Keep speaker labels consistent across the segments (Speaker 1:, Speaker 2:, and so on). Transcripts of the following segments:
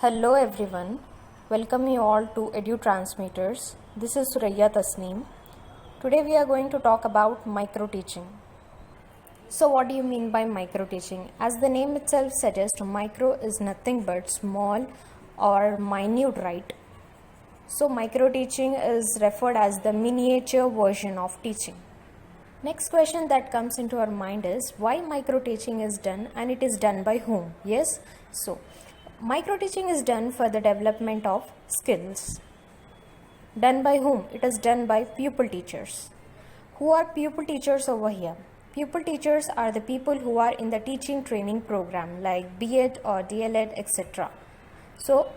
Speaker 1: Hello everyone, welcome you all to Edu Transmitters. This is Suraya Tasneem. Today we are going to talk about micro teaching. So what do you mean by micro teaching? As the name itself suggests, micro is nothing but small or minute, right? So micro teaching is referred as the miniature version of teaching. Next question that comes into our mind is why micro teaching is done and it is done by whom? Yes, so micro teaching is done for the development of skills. Done by whom? It is done by pupil teachers. Who are pupil teachers over here? Pupil teachers are the people who are in the teaching training program like B.Ed or D.El.Ed, etc. So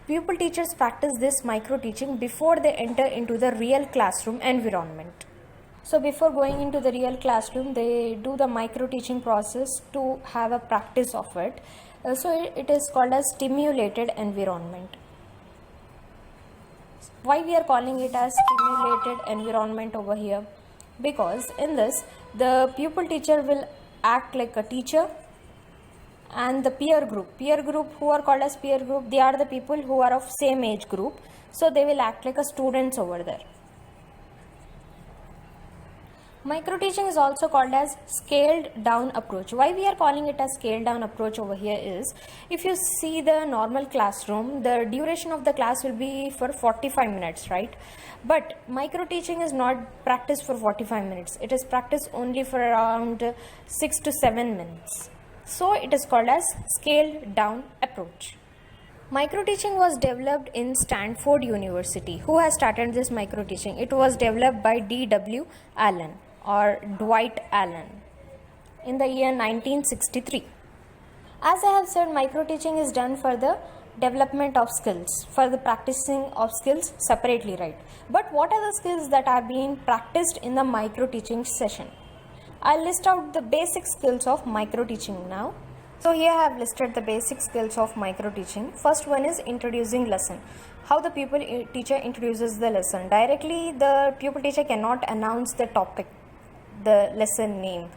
Speaker 1: pupil teachers practice this micro teaching before they enter into the real classroom environment. So before going into the real classroom, they do the micro teaching process to have a practice of it. So it is called as stimulated environment. Why we are calling it as stimulated environment over here? Because in this, the pupil teacher will act like a teacher, and the peer group who are called as peer group, they are the people who are of same age group, so they will act like a students over there. Micro teaching is also called as scaled down approach. Why we are calling it as scaled down approach over here is, if you see the normal classroom, the duration of the class will be for 45 minutes, right? But micro teaching is not practiced for 45 minutes. It is practiced only for around 6 to 7 minutes. So it is called as scaled down approach. Micro teaching was developed in Stanford University. Who has started this micro teaching? It was developed by D.W. Allen or Dwight Allen in the year 1963. As I have said, micro teaching is done for the development of skills, for the practicing of skills separately, right? But what are the skills that are being practiced in the micro teaching session? I'll list out the basic skills of micro teaching now. So here I have listed the basic skills of micro teaching. First one is introducing lesson. How the pupil teacher introduces the lesson. Directly the pupil teacher cannot announce the topic, the lesson name.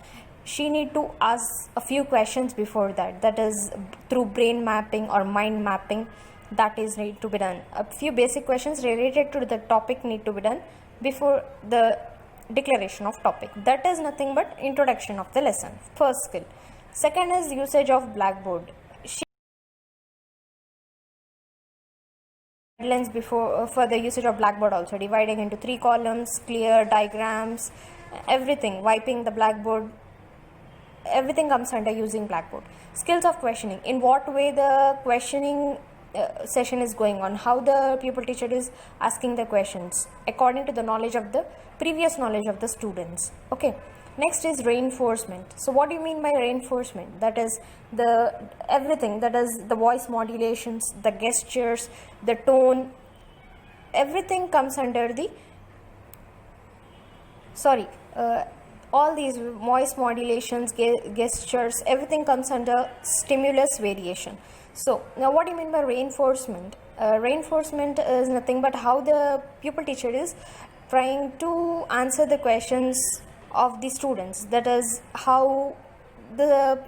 Speaker 1: She need to ask a few questions before that. That is through brain mapping or mind mapping. That is need to be done. A few basic questions related to the topic need to be done before the declaration of topic. That is nothing but introduction of the lesson. First skill. Second is usage of blackboard. Guidelines before for the usage of blackboard also, dividing into 3 columns, clear diagrams, everything, wiping the blackboard, everything comes under using blackboard. Skills of questioning. In what way the questioning session is going on, how the pupil teacher is asking the questions according to the knowledge of the previous knowledge of the students. Okay. Next is reinforcement. So what do you mean by reinforcement? That is the everything, that is the voice modulations, the gestures, the tone, everything comes under the all these voice modulations, gestures, everything comes under stimulus variation. So now what do you mean by reinforcement? Reinforcement is nothing but how the pupil teacher is trying to answer the questions of the students. That is how the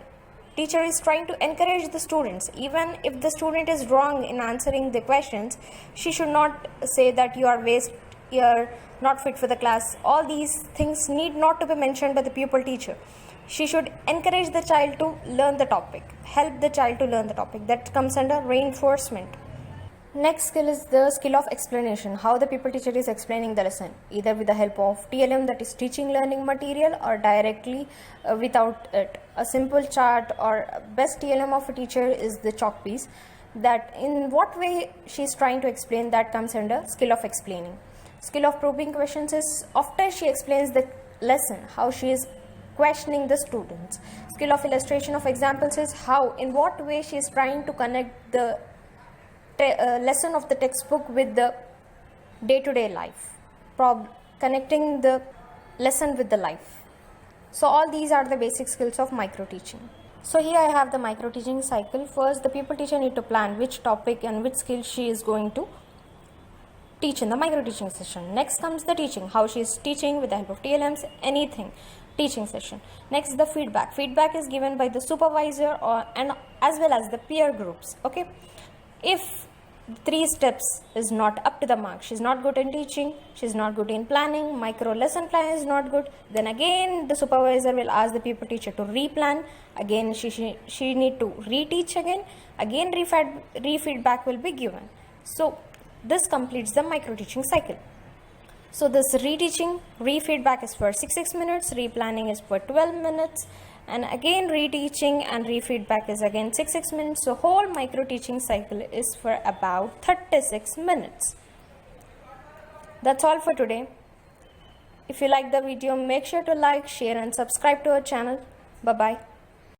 Speaker 1: teacher is trying to encourage the students. Even if the student is wrong in answering the questions, she should not say that you are waste, you are not fit for the class. All these things need not to be mentioned by the pupil teacher. She should encourage the child to learn the topic, help the child to learn the topic. That comes under reinforcement. Next skill is the skill of explanation. How the pupil teacher is explaining the lesson, either with the help of TLM, that is teaching learning material, or directly without it. A simple chart or best TLM of a teacher is the chalk piece. That in what way she is trying to explain, that comes under skill of explaining. Skill of probing questions is after she explains the lesson, how she is questioning the students. Skill of illustration of examples is how, in what way she is trying to connect the lesson of the textbook with the day-to-day life, connecting the lesson with the life. So all these are the basic skills of micro teaching. So here I have the micro teaching cycle. First, the pupil teacher need to plan which topic and which skill she is going to teach in the micro teaching session. Next comes the teaching, how she is teaching with the help of TLMs, anything, teaching session. Next, the feedback. Feedback is given by the supervisor and as well as the peer groups. Okay. If 3 steps is not up to the mark, she's not good in teaching, she's not good in planning, micro lesson plan is not good, then again the supervisor will ask the paper teacher to replan, again she need to reteach again re-feedback will be given. So this completes the micro teaching cycle. So this reteaching, re-feedback is for 6 minutes, replanning is for 12 minutes, and again reteaching and re-feedback is again 6 minutes. So whole micro teaching cycle is for about 36 minutes. That's all for today. If you like the video, make sure to like, share and subscribe to our channel. Bye bye.